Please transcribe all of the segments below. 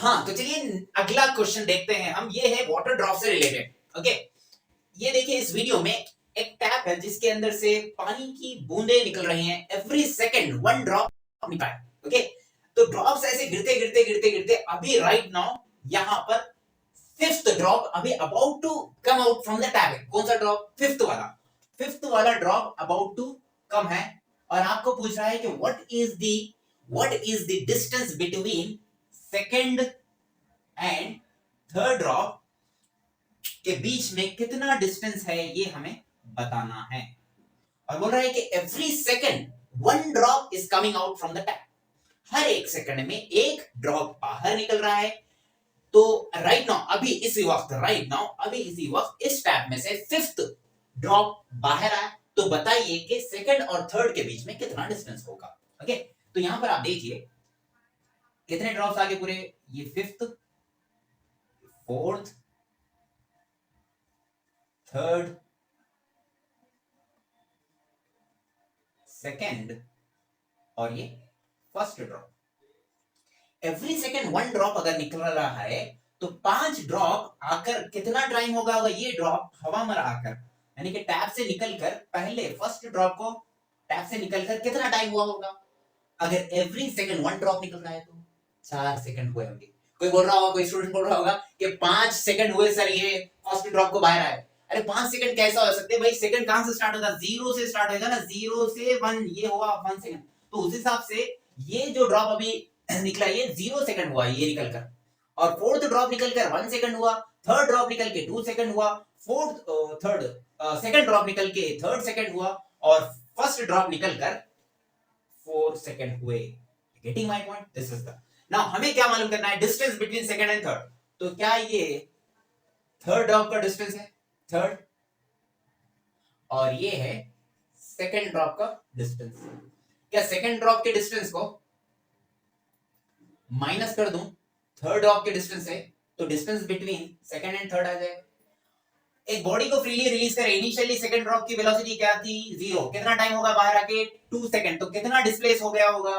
हाँ, तो चलिए अगला क्वेश्चन देखते हैं हम। ये है वाटर ड्रॉप से रिलेटेड। ओके, ये देखिए इस वीडियो में एक टैप है जिसके अंदर से पानी की बूंदें निकल रही हैं। एवरी सेकंड वन ड्रॉप निकल रहा है। ओके, तो ड्रॉप्स ऐसे गिरते गिरते गिरते गिरते अभी राइट नाउ यहाँ पर फिफ्थ ड्रॉप अभी about to come out from the tap है। कौन सा ड्रॉप? फिफ्थ वाला ड्रॉप अबाउट टू कम है। और आपको पूछ रहा है कि what is the distance between second and third drop के बीच में कितना डिस्टेंस है, ये हमें बताना है। और बोल रहा है कि every second one drop is coming out from the tap. हर एक सेकंड में एक ड्रॉप बाहर निकल रहा है। तो राइट नाउ अभी इसी वक्त इस टैप में से फिफ्थ ड्रॉप बाहर आया। तो बताइए कि सेकंड और थर्ड के बीच में कितना डिस्टेंस होगा। ओके, तो यहां पर आप देखिए कितने ड्रॉप्स आगे पूरे। ये फिफ्थ, फोर्थ, थर्ड, सेकंड और ये first drop. Every second one drop अगर निकल रहा है तो 5 ड्रॉप आकर कितना टाइम होगा? ये ड्रॉप हवा में आकर यानी कि टैप से निकलकर पहले फर्स्ट ड्रॉप को टैप से निकलकर कितना टाइम हुआ होगा? अगर एवरी सेकंड वन ड्रॉप निकल रहा है तो 4 सेकंड हुए होंगे। कोई बोल रहा होगा, कोई स्टूडेंट बोल रहा होगा कि 5 सेकंड हुए सर ये फर्स्ट ड्रॉप को बाहर आए। अरे 5 सेकंड कैसा हो सकते हैं भाई? सेकंड कहां से स्टार्ट होगा? 0 से स्टार्ट होगा ना। 0 से 1 ये हुआ 1 सेकंड। तो उस हिसाब से ये जो ड्रॉप अभी निकला ये 0 सेकंड हुआ ये निकलकर। और फोर्थ ड्रॉप निकलकर 1 सेकंड हुआ। थर्ड ड्रॉप निकल के 2 सेकंड हुआ। सेकंड ड्रॉप निकल के थर्ड सेकंड हुआ। और फर्स्ट ड्रॉप निकलकर 4 सेकंड हुए। Getting my point? This is the now हमें क्या मालूम करना है? Distance between second and third. तो क्या ये थर्ड ड्रॉप का डिस्टेंस है? थर्ड। और ये है सेकंड ड्रॉप का डिस्टेंस। क्या सेकंड ड्रॉप के डिस्टेंस को माइनस कर दूं थर्ड ड्रॉप के डिस्टेंस से तो distance between second and third आ जाएगा। एक बॉडी को फ्रीली रिलीज करें। इनिशियली सेकंड ड्रॉप की वेलोसिटी क्या थी? 0। कितना टाइम होगा बाहर आके? 2 सेकंड। तो कितना डिस्प्लेस हो गया होगा?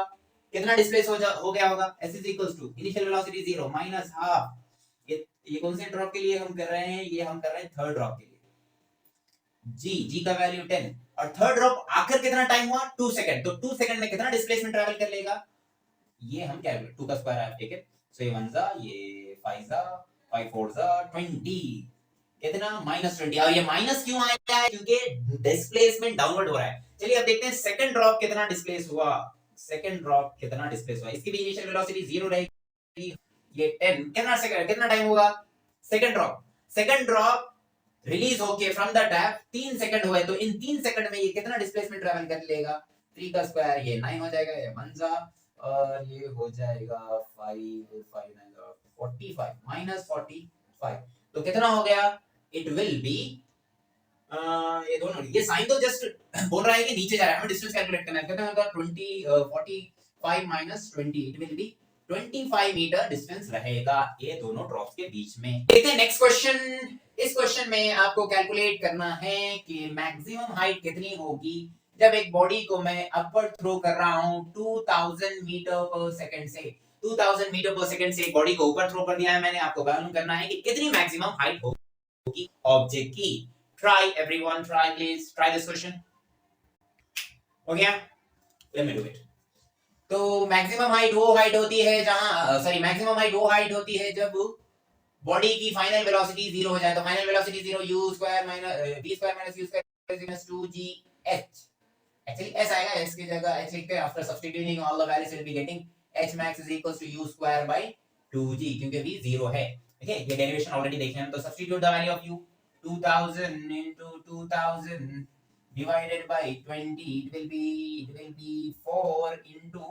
हो गया होगा? s is equals to initial velocity 0 minus half. ये कौन से ड्रॉप के लिए हम कर रहे हैं? ये हम कर रहे हैं थर्ड ड्रॉप के लिए। जी का वैल्यू 10। और थर्ड ड्रॉप आकर कितना टाइम हुआ? 2 सेकंड। तो 2 सेकंड में कितना डिस्प्लेसमेंट ट्रैवल कर लेगा? ये हम कैलकुलेट 2 का स्क्वायर आप टेक इट। सो ये 1 जा, ये 5 जा, 5 4 जा 20। कितना? -20। और ये माइनस क्यों आया है? क्योंकि डिस्प्लेसमेंट डाउनवर्ड हो रहा है। चलिए अब देखते हैं सेकंड ड्रॉप कितना डिस्प्लेस हुआ। इसकी भी इनिशियल वेलोसिटी 0 रहेगी। ये 10। कितना टाइम होगा? सेकंड ड्रॉप रिलीज होके फ्रॉम द टैप 3 सेकंड हुए। तो इन 3 सेकंड में ये कितना डिस्प्लेसमेंट ट्रैवल कर लेगा? 3 का स्क्वायर ये 9 हो जाएगा। ये 1 जा और ये हो जाएगा 5 5 9 45 -45। तो कितना हो गया? इट विल बी ये दोनों, ये साइन तो जस्ट बोल रहा है कि नीचे जा रहा है, हमें डिस्टेंस कैलकुलेट करना है। कितना होगा? 45 - 20 it will be 25 metre distance रहेगा ये दोनों ड्रॉप्स के बीच में। देखते हैं नेक्स्ट क्वेश्चन। इस क्वेश्चन में आपको कैलकुलेट करना है कि मैक्सिमम हाइट कितनी होगी जब एक बॉडी को मैं अपवर्ड थ्रो कर रहा हूं 2000 मीटर पर सेकंड से। 2000 मीटर पर सेकंड से एक बॉडी को ऊपर थ्रो कर दिया है मैंने। आपको मालूम करना है कि कितनी मैक्सिमम हाइट होगी ऑब्जेक्ट की। Try everyone, please try this question. हो गया? Let me do it. तो मैक्सिमम हाइट वो हाइट होती है मैक्सिमम हाइट वो हाइट होती है जब बॉडी की फाइनल वेलोसिटी 0 हो जाए। तो final velocity 0 u square minus v square minus u square equals to g h। Actually s आएगा, s की जगह h लिखते हैं। After substituting all the values will be getting h max is equals to u square by 2g क्योंकि v 0 है। ठीक है, ये डेरिवेशन ऑलरेडी देखे हम। तो substitute the value of u 2000 into 2000 divided by 20 it will be 4 into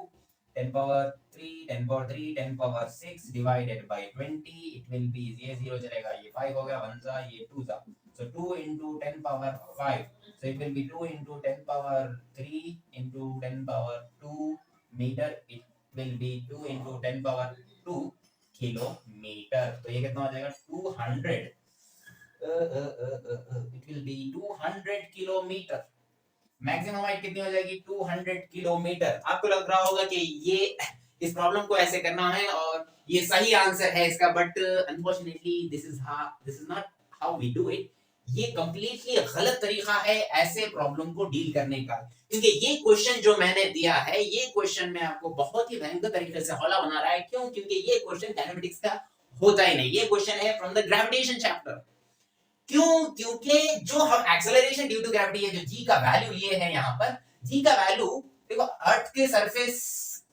10 power 3 10 power 3 10 power 6 divided by 20 it will be ये 0 चलेगा, ये 5 हो गया, 1 जा, ये 2 जा। So 2 into 10 power 5 so it will be 2 into 10 power 3 into 10 power 2 meter it will be 2 into 10 power 2 kilometre. तो ये कितना हो जाएगा? 200 it will be 200 kilometre. Maximum height कितनी हो जाएगी? 200 किलोमीटर। आपको लग रहा होगा कि ये इस प्रॉब्लम को ऐसे करना है और ये सही आंसर है इसका, but unfortunately this is not how we do it. ये कंप्लीटली गलत तरीका है ऐसे प्रॉब्लम को डील करने का, क्योंकि ये क्वेश्चन जो मैंने दिया है, ये क्वेश्चन में आपको बहुत ही भयंकर तरीके से हौला बना रहा है। क्यों? क्योंकि ये क्वेश्चन कैनेमेटिक्स का होता ही नहीं, ये क्वेश्चन है फ्रॉम द ग्रेविटेशन चैप्टर। क्यों? क्योंकि जो हम एक्सेलरेशन ड्यू टू ग्रेविटी है, जो जी का वैल्यू ये है यहाँ पर, जी का वैल्यू देखो, अर्थ के सरफेस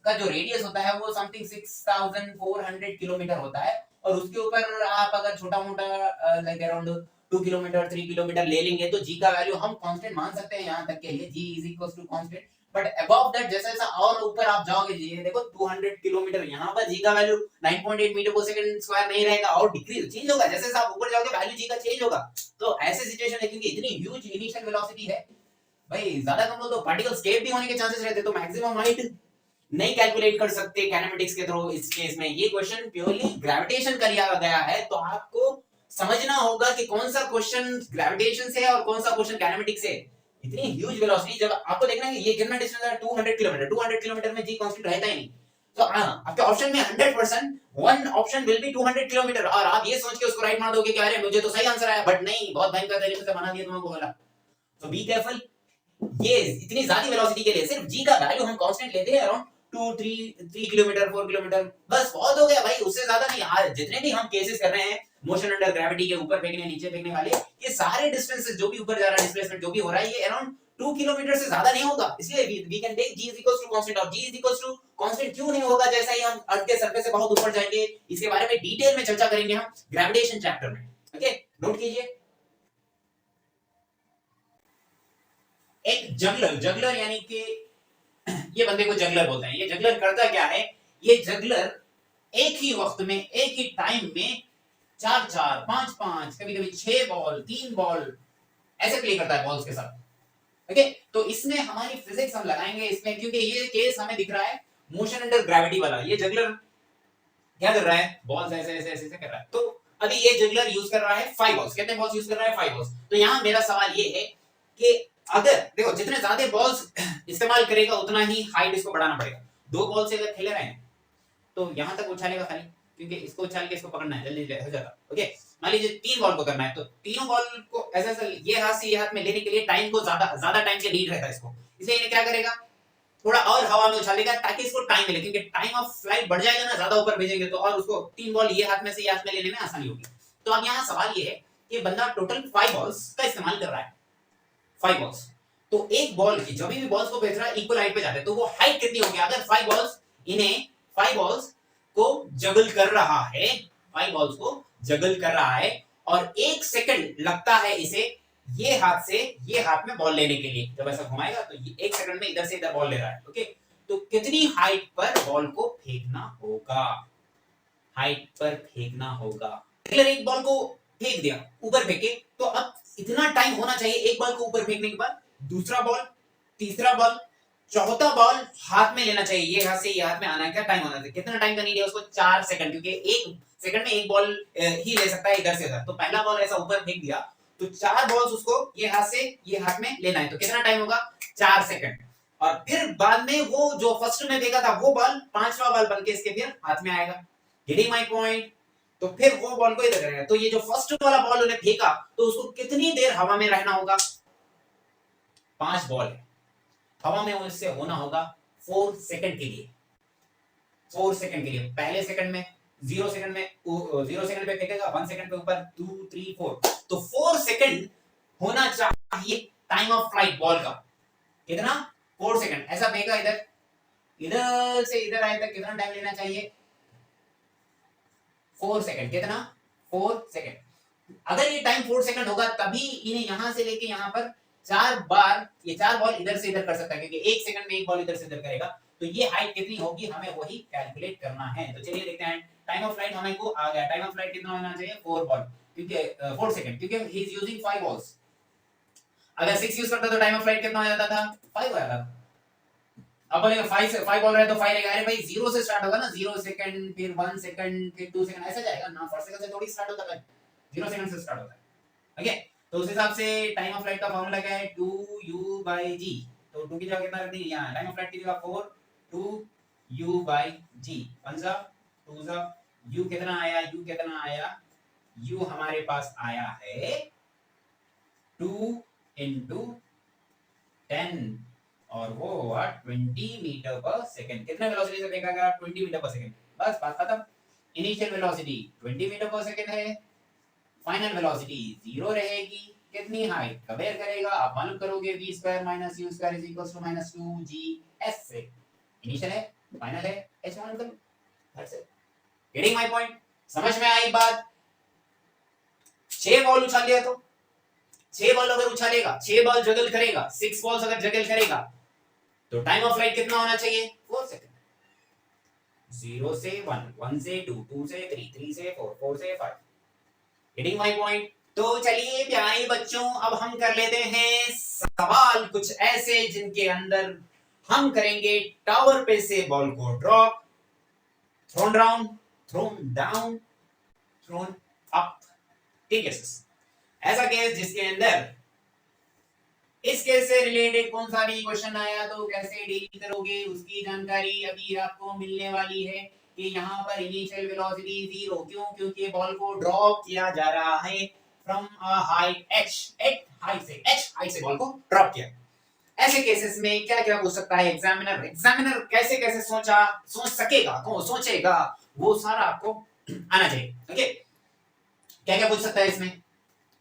का जो रेडियस होता है वो समथिंग 6400 किलोमीटर होता है, और उसके ऊपर आप अगर छोटा मोटा लाइक अराउंड 2 किलोमीटर 3 किलोमीटर ले लेंगे तो जी का वैल्यू हम कांस्टेंट मान सकते हैं यहाँ तक के लिए, G is equal to constant. But above that जैसा जैसा और ऊपर आप जाओगे, जी देखो 200 किलोमीटर, यहाँ पर जी का value 9.8 metre per second square नहीं रहेगा, और डिक्रीज चेंज होगा जैसे जैसे आप ऊपर जाओगे, वैल्यू जी का चेंज होगा। तो ऐसे सिचुएशन है, क्योंकि इतनी ह्यूज इनिशियल वेलोसिटी है भाई, ज्यादा कम तो पार्टिकल स्केप भी होने के चांसेस रहते, तो मैक्सिमम हाइट नहीं कैलकुलेट कर सकते कैनेमेटिक्स के थ्रू। इस केस में ये क्वेश्चन प्योरली ग्रेविटेशन का लिया गया है, तो आपको समझना होगा कि कौन सा क्वेश्चन ग्रेविटेशन से है और कौन सा क्वेश्चन कैनेमेटिक्स से। इतनी ह्यूज वेलोसिटी, जब आपको देखना है कि ये कितना डिस्टेंस है, 200 किलोमीटर, 200 किलोमीटर में जी कांस्टेंट रहता ही नहीं। तो आपके ऑप्शन में 100% one option will be 200 kilometre, और आप ये सोच के उसको राइट मार दोगे कि अरे मुझे तो सही आंसर आया, बट नहीं, बहुत भयंकर तरीके से बना दिया तुमको बोला। तो बी केयरफुल। ये इतनी ज्यादा वेलोसिटी के लिए सिर्फ जी का वैल्यू हम कांस्टेंट लेते हैं अराउंड 2 3 3 किलोमीटर 4 किलोमीटर, बस बहुत हो गया भाई, उससे ज्यादा नहीं। आज जितने भी हम केसेस कर रहे हैं मोशन अंडर ग्रेविटी के, ऊपर फेंकने नीचे फेंकने वाले, ये सारे डिस्टेंसेस जो भी ऊपर जा रहा है, डिस्प्लेसमेंट जो भी हो रहा है, ये अराउंड 2 किलोमीटर से ज्यादा नहीं होगा। इसलिए we can take g is equal to constant, और g is equal to constant क्यों नहीं होगा, जैसा ही हम अर्थ के सरफेस से बहुत ऊपर जाएंगे, इसके बारे में डिटेल में चर्चा करेंगे हम ग्रेविटेशन चैप्टर में। ओके, नोट कीजिए। एक जगलर, जगलर यानी कि ये बंदे को जगलर बोलते हैं। ये जगलर करता क्या है, ये जगलर एक ही वक्त में, एक ही टाइम में 4 4 5 5, कभी कभी 6 बॉल 3 बॉल ऐसे प्ले करता है बॉल्स के साथ। ओके, तो इसमें हमारी फिजिक्स हम लगाएंगे इसमें, क्योंकि ये केस हमें दिख रहा है मोशन अंडर ग्रेविटी वाला। ये जगलर क्या कर रहा है, बॉल्स ऐसे ऐसे ऐसे कर रहा है। तो अभी ये जगलर यूज कर रहा है 5 बॉल्स। कितने बॉल्स यूज कर रहा है? 5 बॉल्स। तो यहां मेरा सवाल ये है कि अगर देखो, जितने ज्यादा बॉल्स इस्तेमाल करेगा उतना ही हाइट इसको बढ़ाना पड़ेगा। 2 बॉल से अगर खेल रहे हैं तो यहां तक उछालेगा खाली, क्योंकि इसको उछाल के इसको पकड़ना है, जल्दी हो जाएगा। ओके, मान लीजिए 3 बॉल को करना है, तो तीनों बॉल को ऐसा ऐसा ये हाथ से ये हाथ में लेने के लिए टाइम को ज्यादा ज्यादा टाइम के नीड रहता है इसको, इसलिए इन्हें क्या करेगा, थोड़ा और हवा में उछालेगा ताकि इसको टाइम मिले, क्योंकि टाइम ऑफ फ्लाइट बढ़ जाएगा ना, ज्यादा ऊपर भेजेंगे तो, और उसको 3 बॉल ये हाथ में से ये हाथ में लेने में आसानी होगी। तो अब यहाँ सवाल ये है कि बंदा टोटल 5 बॉल्स का इस्तेमाल कर रहा है, 5 बॉल्स। तो एक बॉल की जब भी बॉल्स को भेज रहा है इक्वल हाइट पे जाते हैं, तो वो हाइट कितनी होगी अगर 5 बॉल्स इन्हें 5 बॉल्स को जगल कर रहा है, 5 बॉल्स को जगल कर रहा है, और 1 सेकंड लगता है इसे ये हाथ से ये हाथ में बॉल लेने के लिए। जब ऐसा घुमाएगा तो ये 1 सेकंड में इधर से इधर बॉल ले रहा है। ओके, तो कितनी हाइट पर बॉल को फेंकना होगा, हाइट पर फेंकना होगा। अगर एक बॉल को फेंक दिया, ऊपर फेंके, तो अब इतना टाइम होना चाहिए एक बॉल को ऊपर फेंकने के बाद, दूसरा बॉल, तीसरा बॉल, चौथा बॉल हाथ में लेना चाहिए, ये हाथ से ये हाथ में आना है। क्या टाइम होना चाहिए, कितना टाइम का नीड है उसको? 4 सेकंड, क्योंकि 1 सेकंड में एक बॉल ही ले सकता है इधर से उधर। तो पहला बॉल ऐसा ऊपर फेंक दिया, तो 4 बॉल्स उसको ये हाथ से ये हाथ में लेना है, तो कितना टाइम होगा? 4 सेकंड। और फिर बाद में वो जो फर्स्ट में फेंका था वो बॉल 5वां बॉल बनके इसके फिर हाथ में आएगा। Getting my point? तो फिर वो बॉल को इधर करेगा, तो ये जो फर्स्ट वाला बॉल उन्हें फेंका, तो उसको कितनी देर हवा में रहना होगा? 5 बॉल है, हवा में उससे होना होगा 4 सेकंड के लिए, 4 सेकंड के लिए। पहले सेकंड में 0 सेकंड में 0 सेकंड पे फेंकेगा, 1 सेकंड पे ऊपर, 2 3 4, तो 4 सेकंड होना चाहिए टाइम ऑफ फ्लाइट बॉल का। कितना? 4 सेकंड। ऐसा फेंका इधर, इधर से इधर आए तक कितना टाइम लेना चाहिए? 4 सेकंड। कितना? 4 सेकंड। अगर ये टाइम 4 सेकंड होगा तभी इन्हें यहां से लेके यहां पर 4 बार ये 4 बॉल इधर से इधर कर सकता है, क्योंकि 1 सेकंड में एक बॉल इधर से इधर करेगा। तो ये हाइट कितनी होगी हमें वही कैलकुलेट करना है। तो चलिए देखते हैं। टाइम ऑफ फ्लाइट हमें को आ गया। टाइम ऑफ फ्लाइट कितना होना चाहिए? 4 बॉल, क्योंकि 4 सेकंड, क्योंकि ही इज यूजिंग 5 बॉल्स। अगर 6 यूज करता तो टाइम ऑफ फ्लाइट कितना हो जाता था? 5 हो जाता था। अब बोलेगा 5 से 5 बोल रहे हैं तो 5 रहेगा। अरे भाई 0 से स्टार्ट होगा ना, 0 सेकंड, फिर 1 सेकंड, फिर 2 सेकंड, ऐसा जाएगा ना। 4 सेकंड से थोड़ी स्टार्ट होता है, 0 सेकंड से स्टार्ट होता है। ओके, तो उस हिसाब से टाइम ऑफ फ्लाइट का फार्मूला क्या है? 2u/g। तो 2 की जगह कितना रख दी यहां? टाइम ऑफ फ्लाइट की जगह 4, 2u/g, 1 जा 2 जा u कितना आया, u कितना आया, u हमारे पास आया है 2 into 10 और वो हुआ 20 मीटर पर सेकंड। कितना वेलोसिटी से फेंका, 20 मीटर पर सेकंड। बस बात खत्म। Initial velocity 20 metre per second है, फाइनल वेलोसिटी 0 रहेगी। कितनी हाइट कंपेयर करेगा, आप मालूम करोगे v square minus u square is equals to minus 2gs से। इनिशियल है, फाइनल है, h मालूम करो। That's it. Getting my point? समझ में आई बात? 6 बॉल उछाल दिया तो 6 बॉल अगर उछालेगा, 6 बॉल जगल करेगा, 6 बॉल्स अगर जगल करेगा तो टाइम ऑफ फ्लाइट कितना होना चाहिए? 4 सेकंड। 0 से 1, 1 से 2, 2 से 3, 3 से 4, 4 से 5। Getting my point? तो चलिए प्यारे बच्चों, अब हम कर लेते हैं सवाल कुछ ऐसे जिनके अंदर हम करेंगे टावर पे से बॉल को drop, thrown down, thrown down, thrown up. ठीक है, ऐसा केस जिसके अंदर इस केस से रिलेटेड कौन सा भी क्वेश्चन आया तो कैसे डील करोगे उसकी जानकारी अभी आपको मिलने वाली है कि यहाँ पर इनिशियल वेलोसिटी 0। क्यों? क्योंकि बॉल को ड्रॉप किया जा रहा है from a height h height से बॉल को ड्रॉप किया। ऐसे केसेस में क्या क्या पूछ सकता है एग्जामिनर कैसे कैसे सोच सकेगा, कौन सोचेगा, वो सारा आपको आना चाहिए। ओके, क्या क्या पूछ सकता है इसमें?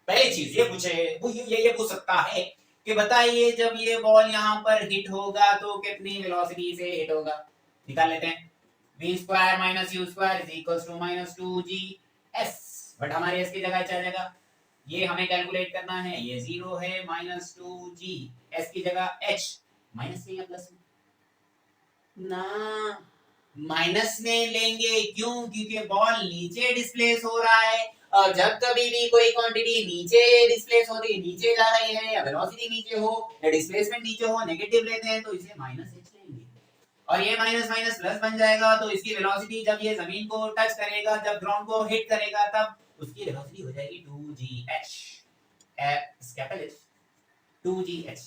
पहली चीज ये पूछे, वो ये पूछ सकता है कि बताइए जब ये बॉल यहाँ पर हिट होगा तो कितनी वेलोसिटी से हिट होगा। निकाल लेते हैं। v square minus u square is equals to minus 2gs। But हमारे s की जगह आ जाएगा, ये हमें कैलकुलेट करना है, ये 0 है, माइनस 2g, s की जगह h, माइनस में या प्लस में ना, माइनस में लेंगे। क्यों? क्योंकि बॉल नीचे डिस्प्लेस हो रहा है और जब कभी भी कोई क्वांटिटी नीचे डिस्प्लेस हो रही है, नीचे जा रही है, या वेलोसिटी नीचे हो या डिस्प्लेसमेंट नीचे हो, नेगेटिव लेते हैं तो इसे माइनस h लेंगे और ये माइनस माइनस प्लस बन जाएगा। तो इसकी वेलोसिटी जब ये जमीन को टच करेगा, जब ग्राउंड को हिट करेगा, तब उसकी वेलोसिटी हो जाएगी 2gh, कैपिटल H, 2gh।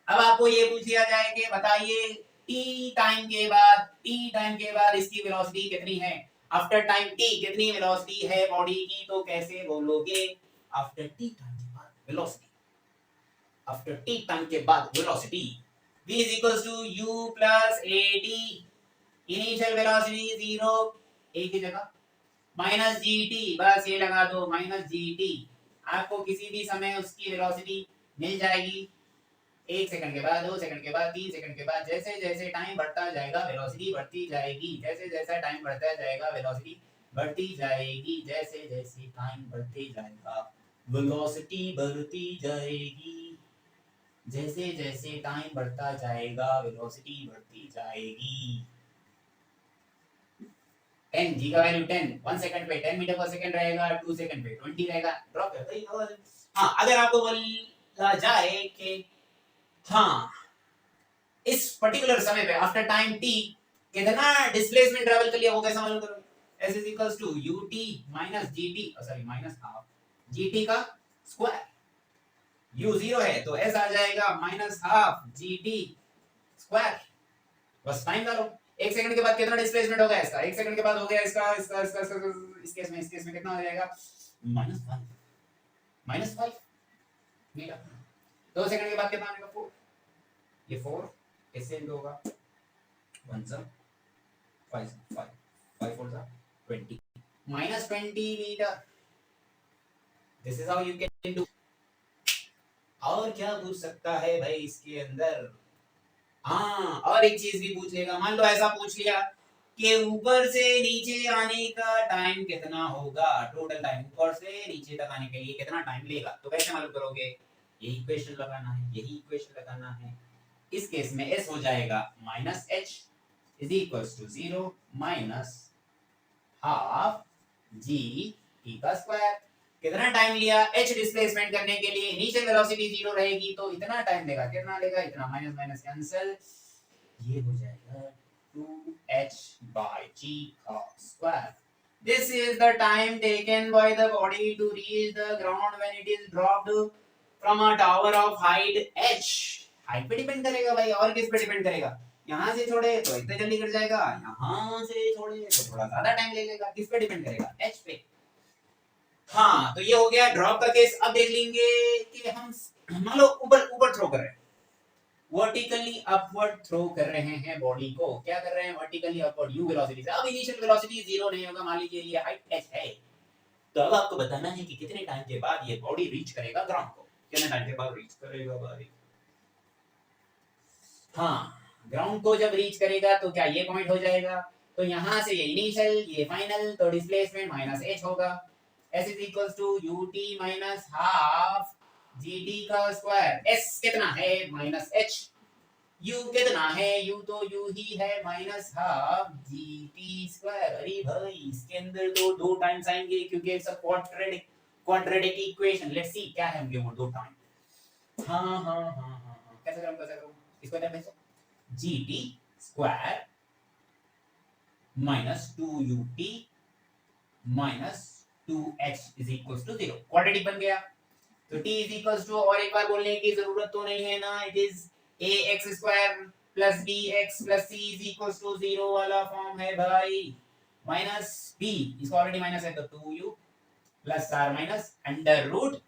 अब आपको ये पूछ लिया जाए कि बताइए t टाइम के बाद इसकी वेलोसिटी कितनी है, आफ्टर टाइम t कितनी वेलोसिटी है बॉडी की, तो कैसे बोलोगे? आफ्टर t टाइम के बाद वेलोसिटी, आफ्टर t टाइम के बाद velocity v is equals to u plus at, initial velocity 0, a की जगह माइनस gt, बस ये लगा दो माइनस gt। आपको किसी भी समय उसकी वेलोसिटी मिल जाएगी। 1 सेकंड के बाद, 2 सेकंड के बाद, 3 सेकंड के बाद, जैसे जैसे टाइम बढ़ता जाएगा वेलोसिटी बढ़ती जाएगी, जैसे जैसा टाइम बढ़ता जाएगा वेलोसिटी बढ़ती जाएगी, जैसे जैसे टाइम बढ़ते जाएगा वेलोसिटी बढ़ती जाएगी, जैसे जैसे टाइम बढ़ता जाएगा वेलोसिटी बढ़ती जाएगी। 10 g का वैल्यू 10, 1 सेकंड पे 10 मीटर पर सेकंड रहेगा, 2 सेकंड पे 20 रहेगा, ड्रॉप करता ही होगा। हाँ, अगर आपको बोला जाए कि हाँ इस पर्टिकुलर समय पे आफ्टर टाइम t कितना डिस्प्लेसमेंट ट्रैवल कर लिया, वो कैसे मालूम करोगे? s is equals to ut minus gt, sorry minus half gt का स्क्वायर। u 0 है तो s आ जाएगा माइनस हाफ gt स्क्वायर। बस टाइम डालो। 1 सेकंड के बाद कितना डिस्प्लेसमेंट होगा इसका, 1 सेकंड के बाद हो गया इसका इस केस में कितना हो जाएगा? -5 मीटर। 2 सेकंड के बाद कितना आएगा? 4, ये 4 इससे इंटू होगा 1 सा 5 5 4 सा 20, -20 metre. This is how you can do. और क्या पूछ सकता है भाई इसके अंदर? हाँ, और एक चीज भी पूछ लेगा। मान लो ऐसा पूछ लिया कि ऊपर से नीचे आने का टाइम कितना होगा, टोटल टाइम ऊपर से नीचे तक आने के लिए कितना टाइम लेगा, तो कैसे मालूम करोगे? यही इक्वेशन लगाना है, यही इक्वेशन लगाना है। इस केस में s हो जाएगा minus h is equals to 0 minus half g t का स्क्वायर। कितना टाइम लिया h डिस्प्लेसमेंट करने के लिए? इनिशियल वेलोसिटी 0 रहेगी तो इतना टाइम लेगा। कितना लेगा? इतना। माइनस माइनस कैंसिल, ये हो जाएगा 2h by g का square. This is the time taken by the body to reach the ground when it is dropped from a tower of height h। Height पे depend करेगा भाई, और किस पे डिपेंड करेगा? यहाँ से छोड़े तो इतने जल्दी गिर जाएगा, यहाँ से छोड़े तो थोड़ा ज्यादा टाइम ले लेगा। किस पे डिपेंड करेगा? एच पे। हाँ, तो ये हो गया ड्रॉप का केस। अब देख लेंगे कि हम मान लो ऊपर ऊपर थ्रो कर रहे हैं, वर्टिकली अपवर्ड थ्रो कर रहे हैं बॉडी को। क्या कर रहे हैं? वर्टिकली अपवर्ड यू वेलोसिटी से। अब इनिशियल वेलोसिटी जीरो नहीं होगा, मान लीजिए ये हाइट एच है, तो अब आपको बताना है कि कितने टाइम के बाद ये बॉडी रीच करेगा ग्राउंड को। कितने टाइम के बाद रीच करेगा बॉडी? हाँ, ग्राउंड को जब रीच करेगा तो क्या ये पॉइंट हो जाएगा? तो यहाँ से ये इनिशियल, ये फाइनल, तो डिस्प्लेसमेंट माइनस एच होगा। S is equal to u t minus half g t का स्क्वायर। एस कितना है? Minus H. यू कितना है? यू तो यू ही है, minus half g t square. अरे भाई, इसके अंदर तो दो टाइम्स आएंगे क्योंकि it's a quadratic equation. Let's see क्या है वो दो टाइम। हाँ, कैसे करूं? इसको इधर भेजो। G t square minus two u t minus two h is equal to zero. Quadratic बन गया। तो t इज इक्वल टू, और एक बार बोलने की जरूरत तो नहीं है ना, it is ax square plus bx plus c is equal to zero वाला फॉर्म है भाई। माइनस b, इसको ऑलरेडी माइनस है तो 2u plus r minus under root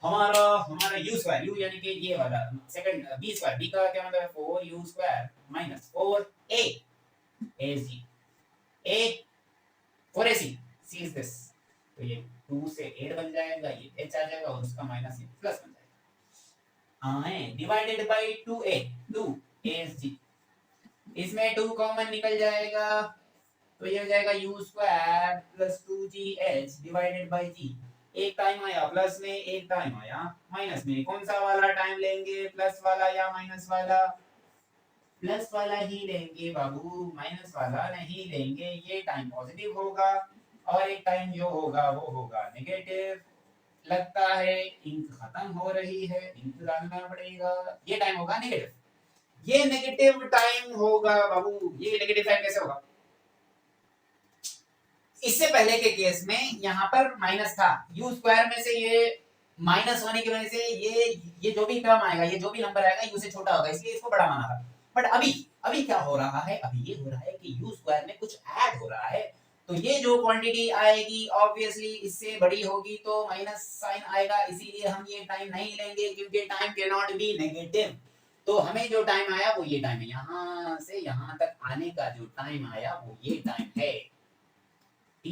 हमारा u स्क्वायर, u यानी कि ये वाला सेकंड b स्क्वायर, b का क्या मतलब है? 4u square minus 4a ac a 4ac c is this. तो ये 2 से 8 बन जाएगा, ये h आ जाएगा और उसका माइनस ये प्लस बन जाएगा। आए डिवाइडेड बाय 2a, 2ac, इसमें 2 कॉमन निकल जाएगा तो ये हो जाएगा u square plus 2gh divided by g। एक टाइम आया प्लस में, एक टाइम आया माइनस में। कौन सा वाला टाइम लेंगे? प्लस वाला या माइनस वाला? प्लस वाला ही लेंगे बाबू, माइनस वाला नहीं लेंगे। ये टाइम पॉजिटिव होगा और एक टाइम जो होगा वो होगा नेगेटिव। लगता है इंक खत्म हो रही है, इंक डालना पड़ेगा। ये टाइम होगा नेगेटिव, ये नेगेटिव टाइम होगा बाबू। ये नेगेटिव टाइम कैसे होगा? इससे पहले के केस में यहाँ पर माइनस था, u स्क्वायर में से ये माइनस होने की वजह से ये जो भी टर्म आएगा, ये जो भी नंबर आएगा u से छोटा होगा, इसलिए इसको बड़ा माना था। बट अभी क्या हो रहा है? अभी ये हो रहा है कि u स्क्वायर में कुछ ऐड हो रहा है, तो ये जो क्वांटिटी आएगी ऑब्वियसली इससे बड़ी होगी, तो माइनस साइन आएगा। इसीलिए हम ये टाइम नहीं लेंगे क्योंकि time can not be negative. तो हमें जो टाइम आया वो ये टाइम है, यहाँ से यहाँ तक आने का जो टाइम आया वो ये टाइम है t।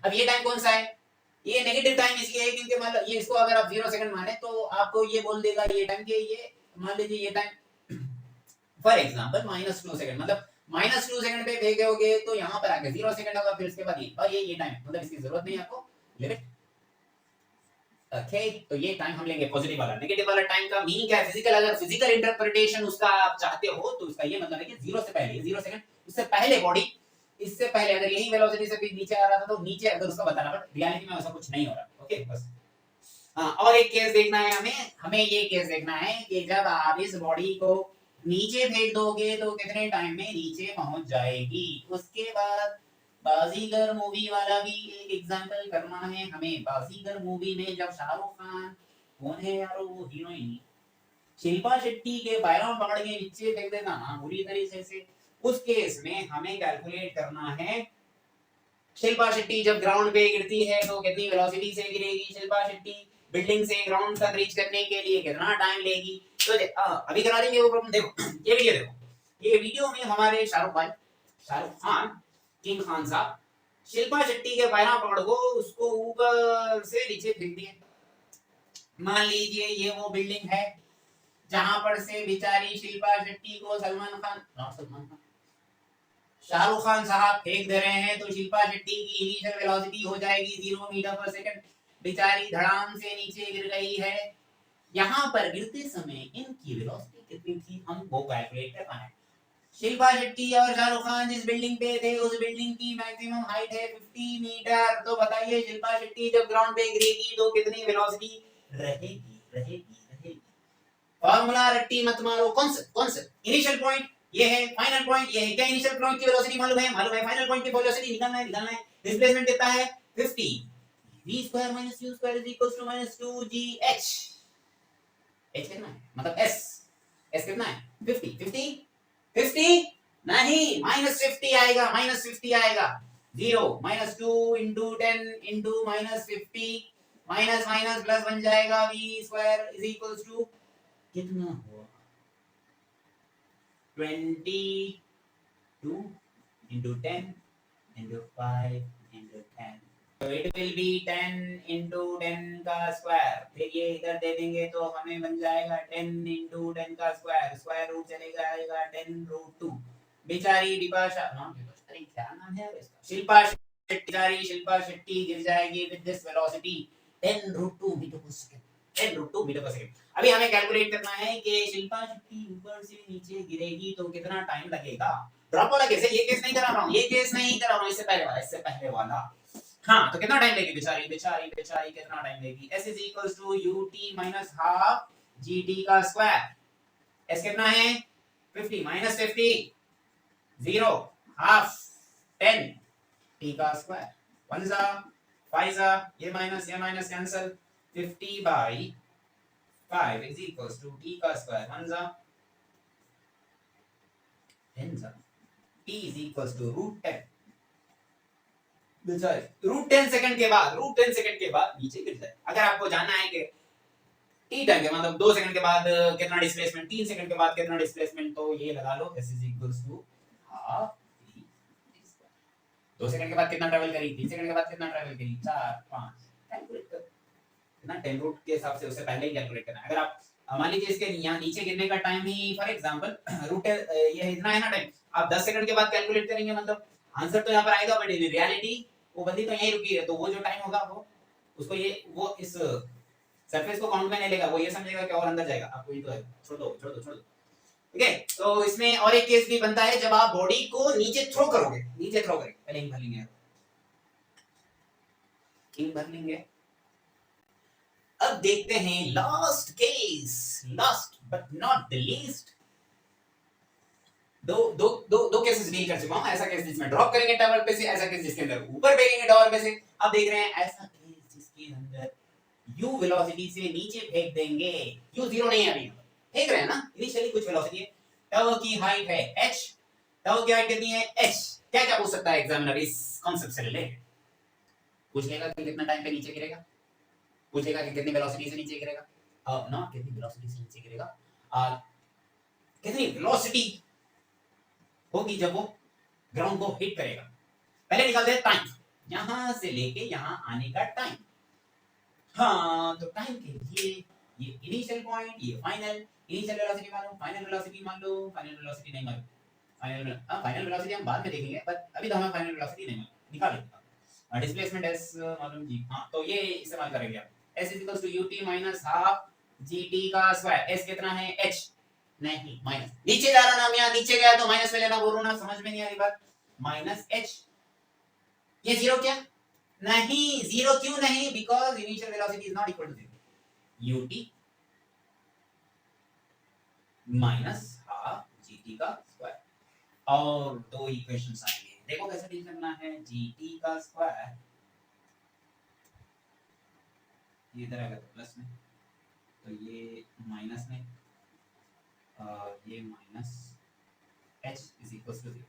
अब ये टाइम कौन सा है? ये नेगेटिव टाइम इसलिए है क्योंकि मान लो ये, इसको अगर आप 0 सेकंड माने तो आपको ये बोल देगा ये टाइम के, ये मान लीजिए ये टाइम फॉर एग्जांपल -2 सेकंड, मतलब -2 सेकंड पे भेजोगे तो यहाँ पर आके 0 सेकंड होगा, फिर उसके बाद ये, और ये टाइम मतलब इसकी जरूरत नहीं है आपको लिमिट। ओके, तो ये टाइम हम लेंगे पॉजिटिव वाला। नेगेटिव वाला टाइम का मीनिंग क्या है? फिजिकल, अगर फिजिकल इंटरप्रिटेशन उसका आप चाहते हो तो उसका ये मतलब है कि 0 से पहले, 0 सेकंड उससे पहले बॉडी, इससे पहले अगर यही वेलोसिटी से भी नीचे आ रहा था तो नीचे अगर उसका बताना, बट रियलिटी में ऐसा कुछ नहीं हो रहा। ओके बस। हाँ, और एक केस देखना है हमें ये केस देखना है कि जब आप इस बॉडी को नीचे फेंक दोगे तो कितने टाइम में नीचे पहुंच जाएगी। उसके बाद बाजीगर मूवी वाला भी एक एग्जांपल करना है हमें। बाजीगर मूवी में जब शाहरुख खान, कौन है यार वो हीरोइन, शिल्पा शेट्टी के पैरों पकड़ के नीचे फेंक देता ना बुरी तरीके से, उस केस में हमें कैलकुलेट करना है शिल्पा शेट्टी जब ग्राउंड पे गिरती है तो कितनी वेलोसिटी से गिरेगी। शिल्पा शेट्टी बिल्डिंग से ग्राउंड तक रीच करने के लिए कितना टाइम लेगी। तो अभी करा देंगे वो प्रॉब्लम। देखो ये वीडियो देखो, ये वीडियो में हमारे शाहरुख खान, किंग खान साहब शिल्पा शेट्टी के पैरों पकड़ को उसको ऊपर से नीचे फेंक दिए। मान लीजिए ये वो बिल्डिंग है जहां पर से बेचारी शिल्पा शेट्टी को सलमान खान, शाहरुख खान साहब फेंक दे रहे हैं, तो शिल्पा शेट्टी की इनिशियल वेलोसिटी हो जाएगी 0 मीटर पर सेकंड। बेचारी धड़ाम से नीचे गिर गई है। यहाँ पर गिरते समय इनकी वेलोसिटी कितनी थी हमको कैलकुलेट करना है। शिल्पा शेट्टी और शाहरुख खान जिस बिल्डिंग पे थे उस बिल्डिंग की मैक्सिमम हाइट है 50 मीटर। तो बताइए शिल्पा शेट्टी जब ग्राउंड पे गिरेगी तो कितनी वेलोसिटी रहेगी। फार्मूला रट्टी मत मारो। कौन सा इनिशियल पॉइंट ये है, फाइनल पॉइंट ये है। क्या इनिशियल पॉइंट की वेलोसिटी मालूम है? फाइनल पॉइंट की वेलोसिटी निकालना है। डिस्प्लेसमेंट कितना है? 50। v square minus u square is equal to -2gh। h कितना है? मतलब s कितना है? 50 50 नहीं, -50 आएगा, -50 आएगा। 0 -2 into 10 into -50 minus minus plus बन जाएगा v square is equals to कितना हुआ 22 into 10 into 5 into 10 तो इट विल बी 10 into 10 का स्क्वायर। फिर ये इधर दे देंगे तो हमें बन जाएगा 10 into 10 का स्क्वायर, स्क्वायर रूट चलेगा आएगा 10 रूट 2। बेचारी बिपाशा, नाम अरे क्या नाम है इसका, शिल्पा शेट्टी, बेचारी शिल्पा शेट्टी गिर जाएगी with this velocity 10 root 2 metre per second, 10 root 2 metre per second. अभी हमें कैलकुलेट करना है कि शिल्पा शेट्टी ऊपर से नीचे गिरेगी तो कितना टाइम लगेगा। ड्रॉप वाला कैसे, ये केस नहीं करा रहा हूं, ये केस नहीं करा रहा हूं, इससे पहले वाला। हाँ, तो कितना टाइम लेगी बेचारी बेचारी बेचारी कितना टाइम लेगी। s is equals to ut minus half gt का स्क्वायर। s कितना है 50 माइनस 50 0 हाफ 10 t का स्क्वायर 1 जा 5 जा ये minus cancel 50 by 5 is equals to t का स्क्वायर 1 जा 10 जा t is equals to root 10 root 10 second के बाद नीचे गिर जाए। अगर आपको जानना है कि टी टाइम के मतलब 2 सेकंड के बाद कितना डिस्प्लेसमेंट, 3 सेकंड के बाद कितना डिस्प्लेसमेंट, तो ये लगा लो s is equals to half t। 2 second के बाद कितना ट्रैवल करी, 3 सेकंड के बाद कितना ट्रैवल करी, 4 5 कैलकुलेट कर कितना 10 रूट के हिसाब से उससे पहले ही कैलकुलेट करना है। अगर आप मान लीजिए इसके यहाँ नीचे गिरने का टाइम ही फॉर एग्जांपल रूट ये इतना है ना टाइम, आप 10 सेकंड के बाद कैलकुलेट करेंगे मतलब आंसर तो यहाँ पर आएगा, बट इन रियलिटी वो बंदी तो यहीं रुकी है, तो वो जो टाइम होगा वो उसको ये वो इस सरफेस को काउंट में नहीं लेगा, वो ये समझेगा कि और अंदर जाएगा। आपको ये तो है, छोड़ दो। ठीक है, तो इसमें और एक केस भी बनता है जब आप बॉडी को नीचे थ्रो करोगे, पहले ही भर लेंगे। अब देखते हैं last case, last but not the least. दो केसेस डील कर चुका हूं, ऐसा केस जिसमें ड्रॉप करेंगे टावर पे से, ऐसा केस जिसके अंदर ऊपर फेंकेंगे टावर पे से। अब देख रहे हैं ऐसा केस जिसके अंदर u वेलोसिटी से नीचे फेंक देंगे। u जीरो नहीं है अभी, फेंक रहे हैं ना, इनिशियली कुछ वेलोसिटी है, टावर की हाइट है h, टावर की हाइट कितनी है h। क्या क्या पूछ सकता है एग्जामिनर इस कांसेप्ट से रिलेटेड, पूछेगा कि कितना टाइम पे नीचे गिरेगा, पूछेगा कि कितनी वेलोसिटी से नीचे गिरेगा, ना कितनी वेलोसिटी से नीचे गिरेगा, कितनी वेलोसिटी होगी जब वो ग्राउंड को हिट करेगा। पहले निकालते हैं टाइम, यहां से लेके यहां आने का टाइम। हाँ, तो टाइम के लिए ये इनिशियल पॉइंट, ये फाइनल, इनिशियल वेलोसिटी मालूम, फाइनल वेलोसिटी मान लो, फाइनल वेलोसिटी नहीं मालूम, फाइनल वेलोसिटी हम बाद में देखेंगे, पर अभी तो हमें फाइनल वेलोसिटी नहीं मालूम, निकाल लेते हैं। डिस्प्लेसमेंट s मालूम जी, हाँ, तो ये इस्तेमाल करेंगे आप, s ut minus half gt का स्क्वायर। s कितना है h, नहीं माइनस, नीचे जा रहा नाम, यहाँ नीचे गया तो माइनस में लेना, बोल रहा ना, समझ में नहीं आ रही बात, माइनस h। ये जीरो क्या नहीं, जीरो क्यों नहीं, because initial velocity is not equal to zero, ut minus half gt का स्क्वायर। और दो इक्वेशंस आएंगे, देखो कैसे डील करना है। gt का स्क्वायर ये इधर आएगा तो प्लस में, तो ये माइनस में, ये minus h is equal to 0।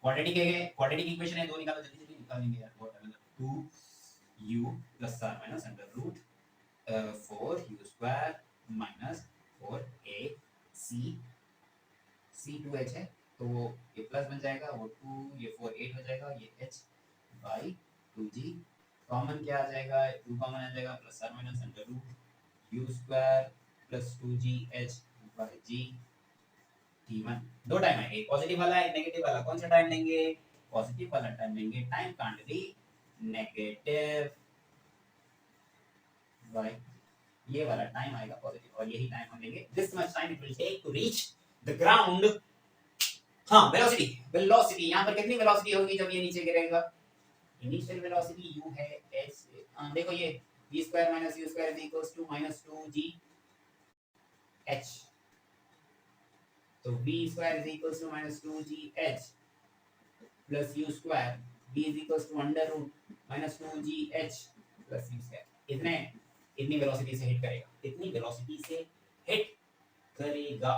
Quadratic equation है, दो निकालो, जल्दी निकालेंगे यार, व्हाट मतलब 2u plus r minus under root 4u square minus 4ac c2h है, तो ये प्लस बन जाएगा, वो 2 ये 4 8 हो जाएगा, ये h बाई 2g कॉमन क्या आ जाएगा, 2 कॉमन आ जाएगा, plus r minus under root u square plus 2gh by g t1। दो टाइम है, एक पॉजिटिव वाला है, एक नेगेटिव वाला, कौन सा टाइम लेंगे, पॉजिटिव वाला टाइम लेंगे, time can't be negative by ये वाला टाइम आएगा पॉजिटिव, और यही टाइम हम लेंगे, this much time it will take to reach the ground. हां, वेलोसिटी यहां पर कितनी वेलोसिटी होगी जब ये नीचे गिरेगा, इनिशियल वेलोसिटी u है h, देखो ये v square minus u square is equals to minus 2g h, तो v square is equals to minus 2g h plus u square, v is equals to under root minus 2g h plus u square. इतनी velocity से hit करेगा, इतनी velocity से hit करेगा।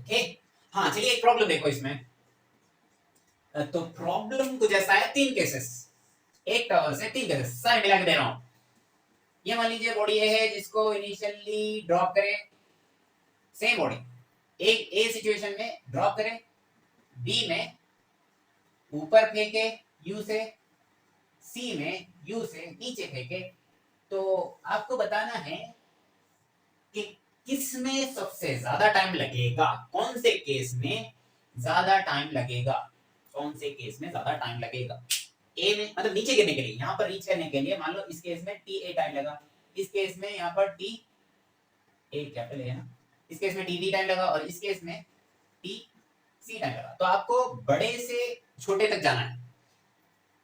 Okay. हाँ चलिए एक प्रॉब्लम देखो इसमें। तो प्रॉब्लम कुछ ऐसा है, 3 केसेस, एक टॉवर से 3 केसेस सारे मिला के दे रहा हूं। ये मान लीजिए बॉडी ए है जिसको इनिशियली ड्रॉप करें, सेम बॉडी एक ए सिचुएशन में ड्रॉप करें, बी में ऊपर फेंके यू से, सी में यू से नीचे फेंके। तो आपको बताना है कि किस में सबसे ज्यादा टाइम लगेगा, कौन से केस में ज्यादा टाइम लगेगा, कौन से केस में ज्यादा टाइम लगेगा। ए में मतलब नीचे गिरने के लिए, यहाँ पर रीच करने के लिए मान लो इस केस में टी ए टाइम लगा, इस केस में यहाँ पर टी ए कैपिटल है ना, इस केस में टी वी टाइम लगा, और इस केस में टी सी टाइम लगा। तो आपको बड़े से छोटे तक जाना है,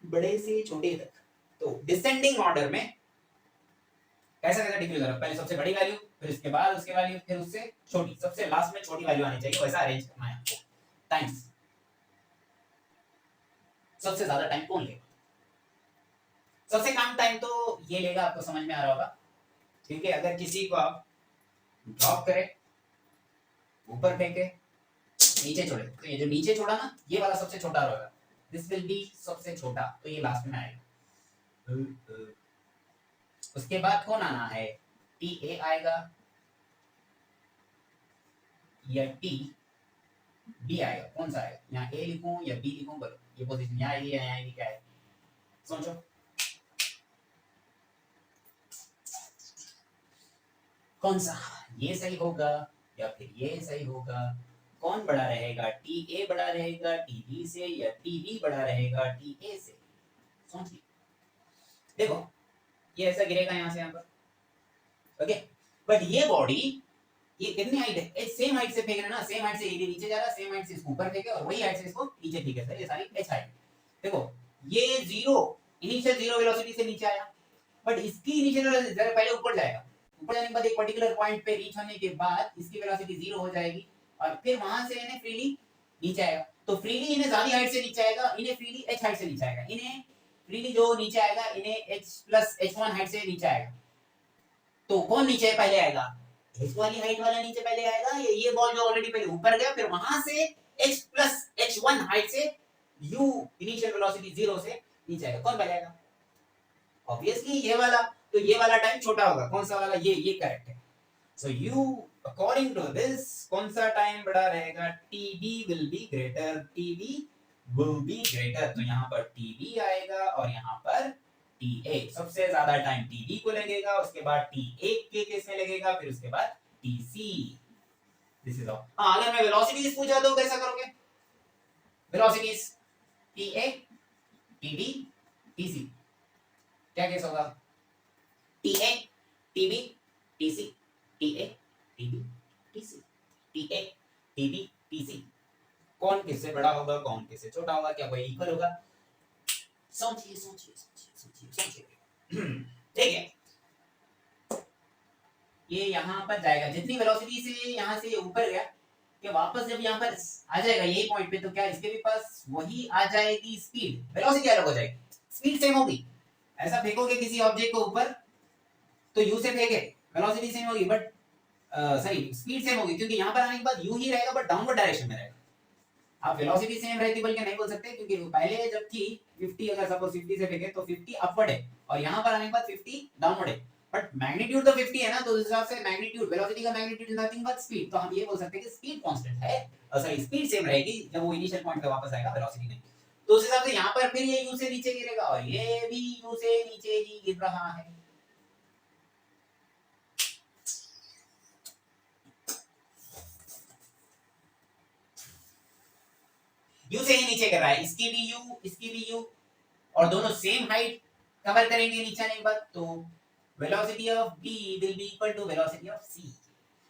बड़े से छोटे तक। तो डिसेंडिंग ऑर्डर में कैसा कैसा डिक्रीज हो रहा है, पहले सबसे बड़ी वैल्यू, फिर उसके बाद उसके वैल्यू, फिर उससे छोटी, सबसे लास्ट में छोटी वैल्यू आनी चाहिए, वैसा अरेंज करना है आपको। टाइम्स सबसे ज्यादा टाइम कौन लेगा, सबसे कम टाइम तो ये लेगा, आपको समझ में आ रहा होगा। क्योंकि अगर किसी को आप ड्रॉप करें, ऊपर फेंके, नीचे छोड़े, तो ये जो नीचे छोड़ा ना, ये वाला सबसे छोटा रहेगा, दिस विल बी सबसे छोटा, तो ये लास्ट में आएगा। उसके बाद कौन आना है, टी ए आएगा या टी बी आएगा, कौन सा आएगा, यहाँ ए लिखूं या बी लिखूं, बोलो ये पोजीशन यहाँ आएगी या यहाँ आएगी, क्या है सोचो। कौन सा, ये सही होगा या फिर ये सही होगा, कौन बड़ा रहेगा, टी ए बड़ा रहेगा टी बी से, या टी बी बड़ा रहेगा टी ए से, सोचिए। देखो ये ऐसा गिरेगा यहाँ से यहाँ पर, ओके। बट ये बॉडी, ये कितनी हाइट है, सेम हाइट से फेंक रहे ना, सेम हाइट से ये नीचे जा रहा है, सेम हाइट से इसको ऊपर फेंके, और वही हाइट से इसको नीचे फेंके, सर ये सारी एच हाइट। देखो ये जीरो, इनिशियल जीरो वेलोसिटी से नीचे आया, बट इसकी इनिशियल वेलोसिटी जरा पहले ऊपर जाएगा, ऊपर जाने के बाद एक पर्टिकुलर पॉइंट पे रीच होने के बाद इसकी वेलोसिटी जीरो हो जाएगी, और फिर वहां से इन्हें फ्रीली नीचे आएगा। तो फ्रीली इन्हें ज्यादा हाइट से नीचे आएगा, इन्हें फ्रीली एच हाइट से नीचे आएगा, इन्हें फ्रीली जो नीचे आएगा इन्हें H plus H one height से नीचे आएगा। तो कौन नीचे पहले आएगा, एच वाली हाइट वाला नीचे पहले आएगा, ये बॉल जो ऑलरेडी पहले ऊपर गया, फिर वहां से H plus H one height से यू इनिशियल वेलोसिटी जीरो से नीचे आएगा, कौन पहले आएगा, ऑब्वियसली ये वाला। तो ये वाला टाइम छोटा होगा, कौन सा वाला, ये करेक्ट है। So you according to this कौन सा टाइम बड़ा रहेगा, t b will be greater, t b will be greater. तो यहाँ पर टीबी आएगा और यहाँ पर टीए, सबसे ज्यादा टाइम टीबी को लगेगा, उसके बाद टीए के केस में लगेगा, फिर उसके बाद टीसी। This is all. हां अगर मैं वेलोसिटीज पूछा तो कैसा करोगे, वेलोसिटीज टीए टीबी टीसी, क्या केस होगा, TA TB TC, TA TB TC, TA TB TC, कौन किससे बड़ा होगा, कौन किससे छोटा होगा, क्या कोई इक्वल होगा, सोचिए सोचिए सोचिए सोचिए। ठीक है, ये यहाँ पर जाएगा, जितनी वेलोसिटी से यहाँ से ऊपर गया, कि वापस जब यहाँ पर आ जाएगा यही पॉइंट पे, तो क्या इसके भी पास वही आ जाएगी स्पीड, वेलोसिटी अलग हो जाएगी, स्पीड सेम होगी। ऐसा फेंकोगे किसी ऑब्जेक्ट को ऊपर, तो यू से फेंके, वेलोसिटी सेम होगी, बट सॉरी स्पीड सेम होगी, क्योंकि यहाँ पर आने के बाद यू ही रहेगा, बट डाउनवर्ड डायरेक्शन में रहेगा। आप वेलोसिटी सेम रहती बल्कि नहीं बोल सकते, क्योंकि पहले जब थी 50, अगर सपोज 50 से फेंके तो 50 अपवर्ड है, और यहाँ पर आने के बाद 50 डाउनवर्ड है, बट मैग्नीट्यूड तो 50 है ना, तो उस हिसाब से मैग्नीट्यूड, वेलोसिटी का magnitude is nothing but speed. तो हम ये बोल सकते हैं कि स्पीड कांस्टेंट है, और सॉरी स्पीड सेम रहेगी जब वो इनिशियल पॉइंट पे वापस आएगा, वेलोसिटी नहीं। तो उस हिसाब से यहाँ पर फिर ये यू से नीचे गिरेगा, और ये भी यू से नीचे ही गिर रहा है। यू से ही नीचे कर रहा है, इसकी भी यू, और दोनों सेम हाइट कवर करेंगे नीचे आने के बाद, तो velocity of B will be equal to velocity of C.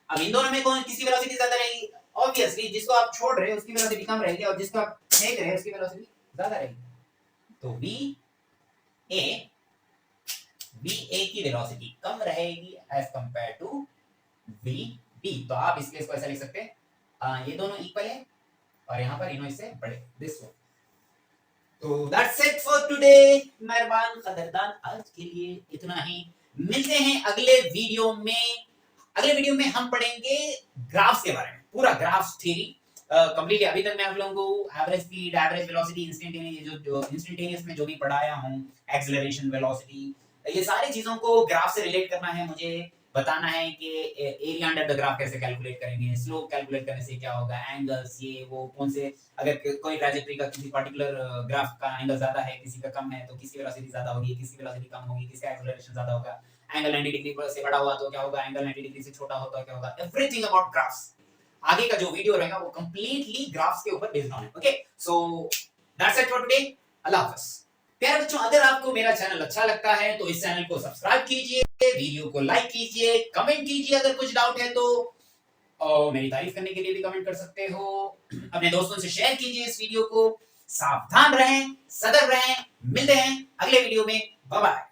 अब इन दोनों में कौन किसी वेलोसिटी ज्यादा रहेगी, ऑब्वियसली जिसको आप छोड़ रहे हो उसकी वेलोसिटी कम रहेगी, और जिसको आप फेंक रहे हो उसकी वेलोसिटी ज्यादा रहेगी। तो बी ए की वेलोसिटी कम रहेगी एज कंपेयर टू बी। तो आप इसके इसको ऐसा लिख सकते हैं, ये दोनों इक्वल है, और यहाँ पर इनो इससे बड़े, दिस वन। तो दैट्स इट फॉर टुडे, मेहरबान कदरदान, आज के लिए इतना ही। मिलते हैं अगले वीडियो में अगले वीडियो में हम पढ़ेंगे ग्राफ्स के बारे में, पूरा ग्राफ्स थ्योरी कंप्लीटली। अभी तक मैं आप लोगों को average speed, average velocity, instantaneous, जो इंस्टेंटेनियस में जो भी पढ़ाया हूं, एक्सेलरेशन, वेलोसिटी, ये सारी चीजों को ग्राफ से रिलेट करना है। मुझे बताना है कि एरिया अंडर द ग्राफ कैसे कैलकुलेट करेंगे, स्लोप कैलकुलेट करने से क्या होगा, एंगल्स, ये वो कौन से, अगर कोई ट्रैजेक्टरी का किसी पर्टिकुलर ग्राफ का एंगल ज्यादा है, किसी का कम है, तो किसकी वेलोसिटी ज्यादा होगी, किसकी वेलोसिटी कम होगी, किसका एक्सेलरेशन ज्यादा होगा, एंगल 90 डिग्री से बड़ा हुआ तो क्या होगा, एंगल 90 डिग्री से छोटा होता तो क्या होगा, एवरीथिंग अबाउट ग्राफ्स। आगे का जो वीडियो रहेगा वो कंप्लीटली ग्राफ्स के ऊपर बेस्ड ऑन है। Okay, so that's it for today. अल्लाह हाफिज़। प्यारे बच्चों, अगर आपको मेरा चैनल अच्छा लगता है तो इस चैनल को सब्सक्राइब कीजिए, वीडियो को लाइक कीजिए, कमेंट कीजिए अगर कुछ डाउट है तो, और मेरी तारीफ करने के लिए भी कमेंट कर सकते हो। अपने दोस्तों से शेयर कीजिए इस वीडियो को। सावधान रहें, सतर्क रहें। मिलते हैं अगले वीडियो में। Bye bye.